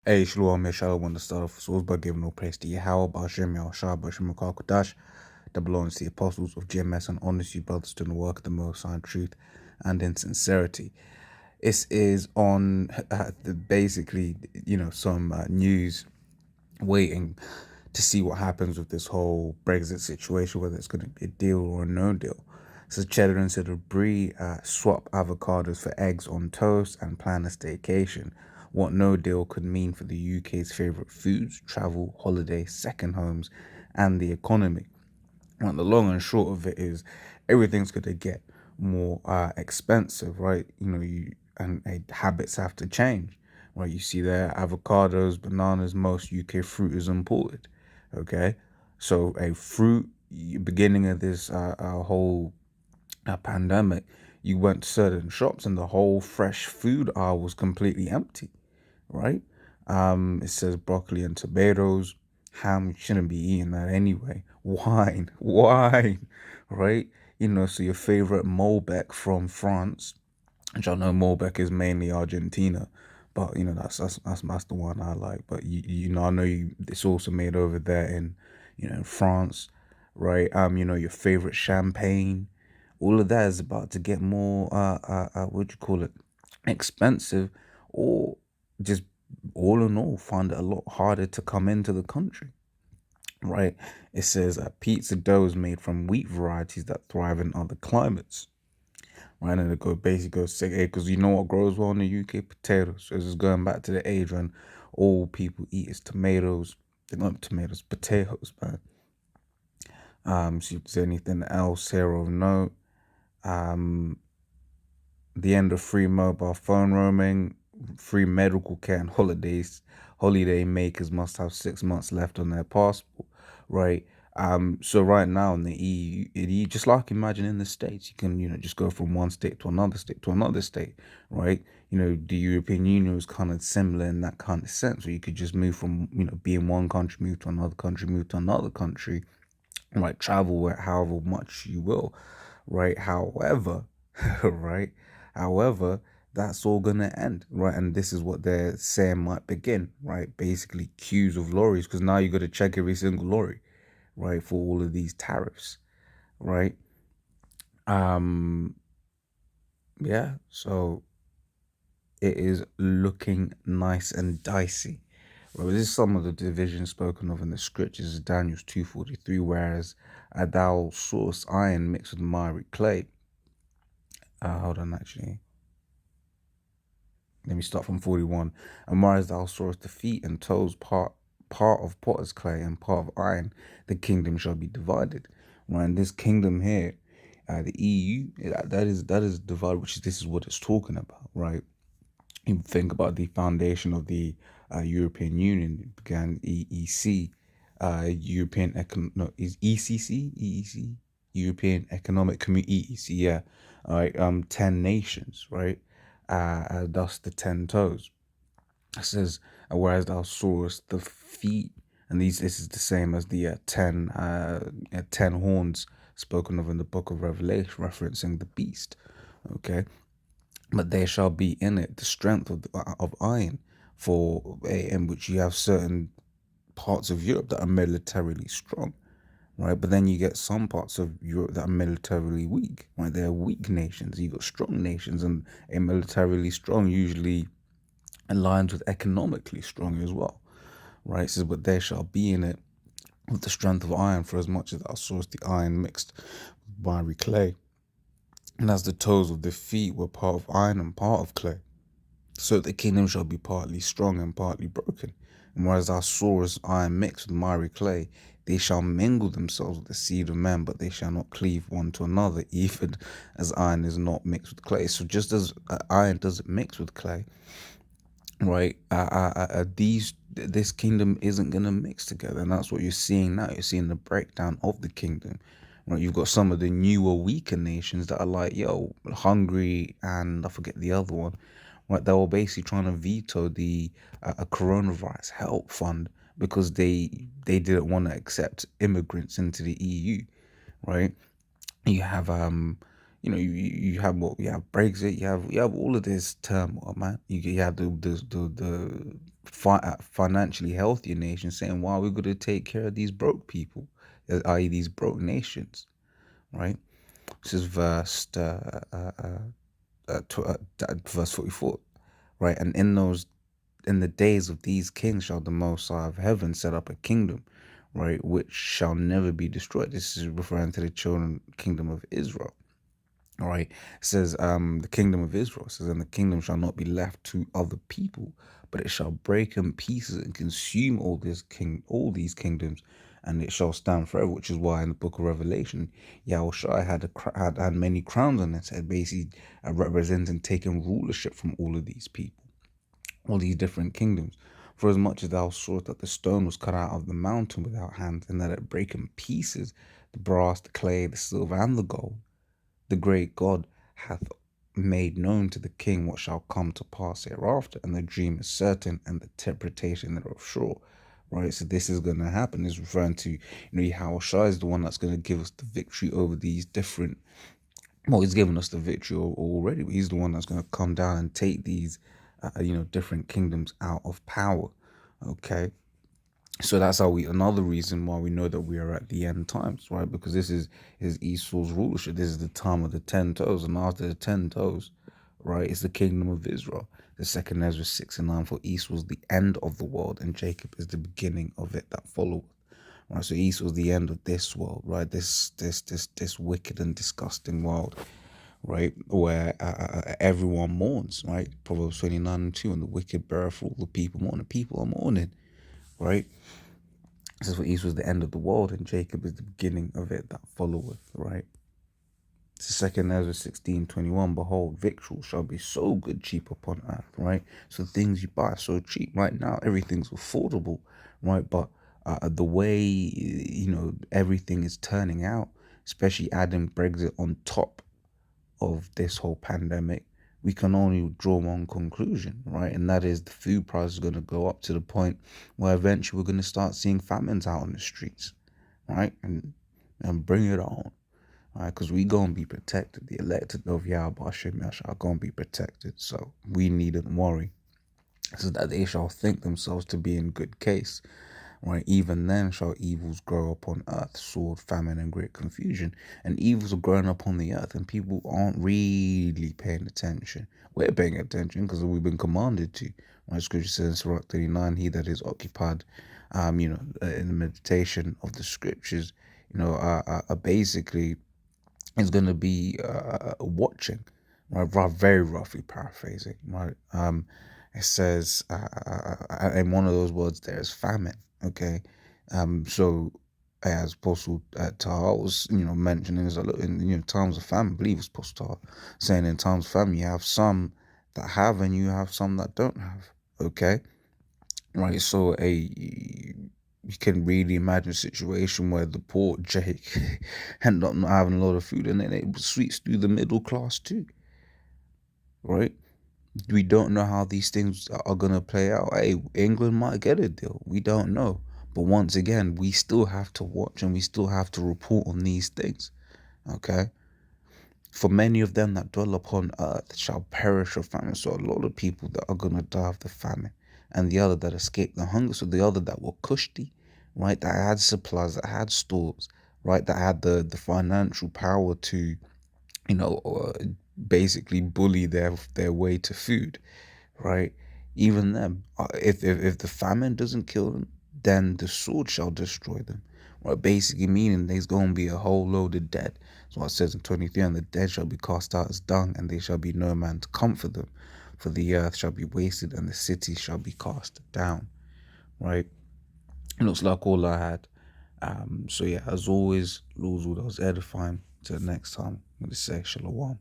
Hey, Shalom, Michelle, I want to start off with source by giving all praise to Yahweh, Bashem, Yahushua, Bashem, Kodash, that belongs to the apostles of GMS and honest you brothers doing the work of the Most High in truth and in sincerity. This is on basically, some news waiting to see what happens with this whole Brexit situation, whether it's going to be a deal or a no deal. So Cheddar and Brie swap avocados for eggs on toast and plan a staycation. What no deal could mean for the UK's favourite foods, travel, holiday, second homes, and the economy. And the long and short of it is, everything's going to get more expensive, right? Habits have to change, right? You see there, avocados, bananas, most UK fruit is imported. Okay, so a fruit beginning of this whole pandemic, you went to certain shops and the whole fresh food aisle was completely empty, right? It says broccoli and tomatoes, ham. You shouldn't be eating that anyway. Wine, right? So your favorite Malbec from France, which I know Malbec is mainly Argentina, but that's the one I like. But I know it's also made over there in France, right? Your favorite champagne, all of that is about to get more what do you call it, expensive, or just all in all find it a lot harder to come into the country, right? It says pizza dough is made from wheat varieties that thrive in other climates. Right, and it basically goes sick, because you know what grows well in the UK? Potatoes. So this is going back to the age when all people eat is tomatoes. They're not tomatoes, potatoes, man. See if there's anything else here of note. Um, the end of free mobile phone roaming, free medical care and holidays. Holiday makers must have 6 months left on their passport, right? So right now in the EU, just like imagine in the States, you can, just go from one state to another state to another state, right? The European Union is kind of similar in that kind of sense, where you could just move from, be in one country, move to another country, move to another country, right? Travel however much you will, right? However, right? However, that's all gonna end, right? And this is what they're saying might begin, right? Basically, queues of lorries, because now you got to check every single lorry, right, for all of these tariffs, right? Um, yeah. So it is looking nice and dicey. Right, this is some of the divisions spoken of in the scriptures, Daniel's 2:43, whereas thou sawest iron mixed with miry clay. Hold on, actually. Let me start from 41. And whereas thou sawest the feet and toes part of potter's clay and part of iron, the kingdom shall be divided. Right, and this kingdom here, the EU, that is divided, this is what it's talking about, right? You think about the foundation of the European Union. It began EEC, European no, is EEC, European Economic Community, EEC, yeah. All right, 10 nations, right? Thus the 10 toes. It says, whereas thou sawest the feet, and this is the same as the 10 horns spoken of in the book of Revelation, referencing the beast. Okay, but there shall be in it the strength of iron, in which you have certain parts of Europe that are militarily strong, right? But then you get some parts of Europe that are militarily weak, right? They're weak nations. You got strong nations, and a militarily strong usually aligns with economically strong as well, right? It says, but there shall be in it with the strength of iron, for as much as thou sawest the iron mixed with miry clay, and as the toes of the feet were part of iron and part of clay. So the kingdom shall be partly strong and partly broken. And whereas thou sawest iron mixed with miry clay, they shall mingle themselves with the seed of men, but they shall not cleave one to another, even as iron is not mixed with clay. So just as iron doesn't mix with clay, right? This kingdom isn't gonna mix together, and that's what you're seeing now. You're seeing the breakdown of the kingdom. Right, you've got some of the newer, weaker nations that are like, yo, Hungary, and I forget the other one. Right, they were basically trying to veto the a coronavirus help fund because they didn't want to accept immigrants into the EU. Right, you have you have what you have Brexit, you have all of this turmoil, man. You have the financially healthier nations, saying, "Why are we going to take care of these broke people, i.e., these broke nations?" Right. This is verse 44. Right, and in the days of these kings shall the Most High of heaven set up a kingdom, right, which shall never be destroyed. This is referring to the children kingdom of Israel. All right. It says, the kingdom of Israel, it says, and the kingdom shall not be left to other people, but it shall break in pieces and consume all these kingdoms, and it shall stand forever. Which is why in the book of Revelation, Yahushua had many crowns on his head, basically representing taking rulership from all of these people, all these different kingdoms. For as much as thou sawest that the stone was cut out of the mountain without hands, and that it brake in pieces the brass, the clay, the silver, and the gold, the great God hath made known to the king what shall come to pass hereafter, and the dream is certain, and the interpretation thereof sure. Right, so this is going to happen. Is referring to, Yahushua is the one that's going to give us the victory over these different. Well, he's given us the victory already, but he's the one that's going to come down and take these, different kingdoms out of power. Okay, so that's how another reason why we know that we are at the end times, right? Because this is Esau's rulership. This is the time of the 10 toes, and after the 10 toes, right, it's the kingdom of Israel. The second Ezra 6:9, for Esau was the end of the world, and Jacob is the beginning of it that followeth. Right, so Esau was the end of this world, right? This wicked and disgusting world, right? Where everyone mourns, right? Proverbs 29:2, and the wicked beareth all the people mourn. The people are mourning, right? This is for Esau was the end of the world, and Jacob is the beginning of it that followeth, right? It's the second Ezra 16:21. Behold, victuals shall be so good cheap upon earth, right? So things you buy so cheap right now, everything's affordable, right? But the way everything is turning out, especially adding Brexit on top of this whole pandemic, we can only draw one conclusion, right? And that is the food price is going to go up to the point where eventually we're going to start seeing famines out on the streets, right? And bring it on, right? Because we going to be protected. The elected of Yahweh Hashem are going to be protected. So we needn't worry, so that they shall think themselves to be in good case. Right, even then shall evils grow upon earth, sword, famine, and great confusion. And evils are growing upon the earth, and people aren't really paying attention. We're paying attention because we've been commanded to. Right, Scripture says in Surah 39, he that is occupied, in the meditation of the scriptures, basically is going to be watching, right? Very roughly paraphrasing, right? It says, and one of those words there is famine. Okay, so as Apostle Taha was, mentioning, is in times of famine, I believe it's Apostle Taha saying in times of famine, you have some that have and you have some that don't have. Okay, right. So you can really imagine a situation where the poor Jake end up not having a lot of food, and then it sweeps through the middle class too, right? We don't know how these things are going to play out. Hey, England might get a deal. We don't know. But once again, we still have to watch and we still have to report on these things. Okay? For many of them that dwell upon earth shall perish of famine. So a lot of people that are going to die of the famine. And the other that escape the hunger. So the other that were cushy, right? That had supplies, that had stores, right? That had the financial power to, you know, uh, basically bully their way to food, right? Even them, if the famine doesn't kill them, then the sword shall destroy them. Right, basically meaning there's going to be a whole load of dead. That's what it says in 23, and the dead shall be cast out as dung, and there shall be no man to comfort them. For the earth shall be wasted, and the city shall be cast down. Right? It looks like all I had. So yeah, as always, Lord's will, that was edifying. Till next time, I'm going to say Shalom.